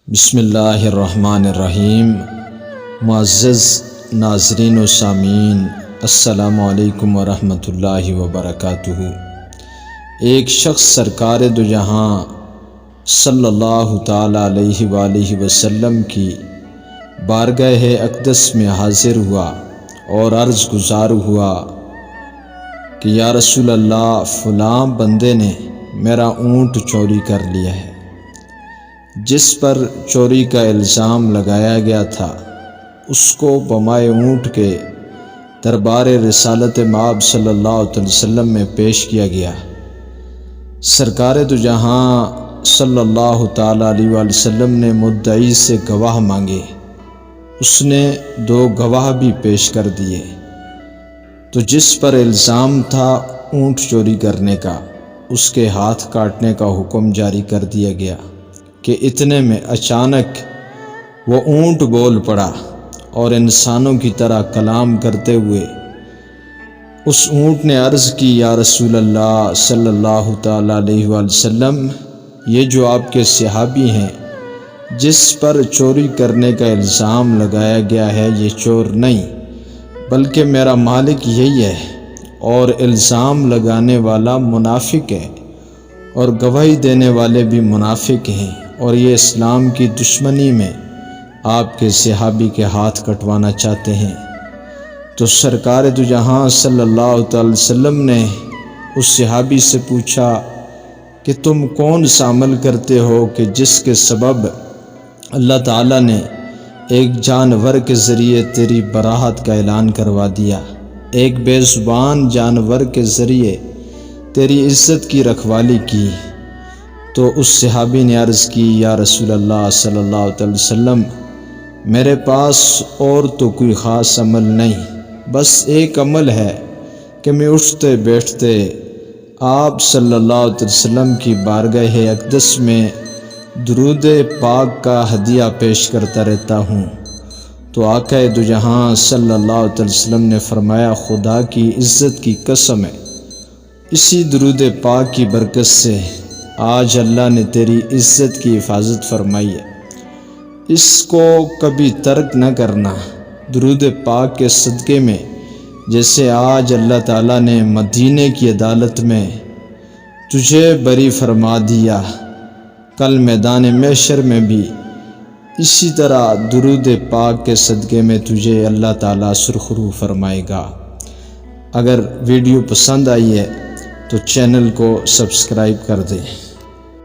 بسم اللہ الرحمن الرحیم۔ معزز ناظرین و سامعین، السلام علیکم ورحمۃ اللہ وبرکاتہ۔ ایک شخص سرکار دو جہاں صلی اللہ تعالی علیہ وآلہ وسلم کی بارگاہ اقدس میں حاضر ہوا اور عرض گزار ہوا کہ یا رسول اللہ، فلاں بندے نے میرا اونٹ چوری کر لیا ہے۔ جس پر چوری کا الزام لگایا گیا تھا اس کو بمائے اونٹ کے دربار رسالت مآب صلی اللہ علیہ وسلم میں پیش کیا گیا۔ سرکار دو جہاں صلی اللہ تعالی علیہ وآلہ وسلم نے مدعی سے گواہ مانگے۔ اس نے 2 گواہ بھی پیش کر دیے، تو جس پر الزام تھا اونٹ چوری کرنے کا، اس کے ہاتھ کاٹنے کا حکم جاری کر دیا گیا کہ اتنے میں اچانک وہ اونٹ بول پڑا اور انسانوں کی طرح کلام کرتے ہوئے اس اونٹ نے عرض کی، یا رسول اللہ صلی اللہ تعالی علیہ وآلہ وسلم، یہ جو آپ کے صحابی ہیں جس پر چوری کرنے کا الزام لگایا گیا ہے، یہ چور نہیں بلکہ میرا مالک یہی ہے، اور الزام لگانے والا منافق ہے اور گواہی دینے والے بھی منافق ہیں، اور یہ اسلام کی دشمنی میں آپ کے صحابی کے ہاتھ کٹوانا چاہتے ہیں۔ تو سرکار دو جہاں صلی اللہ علیہ وسلم نے اس صحابی سے پوچھا کہ تم کون سا عمل کرتے ہو کہ جس کے سبب اللہ تعالیٰ نے ایک جانور کے ذریعے تیری براحت کا اعلان کروا دیا، ایک بے زبان جانور کے ذریعے تیری عزت کی رکھوالی کی؟ تو اس صحابی نے عرض کی، یا رسول اللہ صلی اللہ علیہ وسلم، میرے پاس اور تو کوئی خاص عمل نہیں، بس ایک عمل ہے کہ میں اٹھتے بیٹھتے آپ صلی اللہ علیہ وسلم کی بارگاہ اقدس میں درود پاک کا ہدیہ پیش کرتا رہتا ہوں۔ تو آقا دو جہاں صلی اللہ علیہ وسلم نے فرمایا، خدا کی عزت کی قسم ہے، اسی درود پاک کی برکت سے آج اللہ نے تیری عزت کی حفاظت فرمائی ہے، اس کو کبھی ترک نہ کرنا۔ درود پاک کے صدقے میں جیسے آج اللہ تعالیٰ نے مدینے کی عدالت میں تجھے بری فرما دیا، کل میدان محشر میں بھی اسی طرح درود پاک کے صدقے میں تجھے اللہ تعالیٰ سرخرو فرمائے گا۔ اگر ویڈیو پسند آئی ہے تو چینل کو سبسکرائب کر دیں۔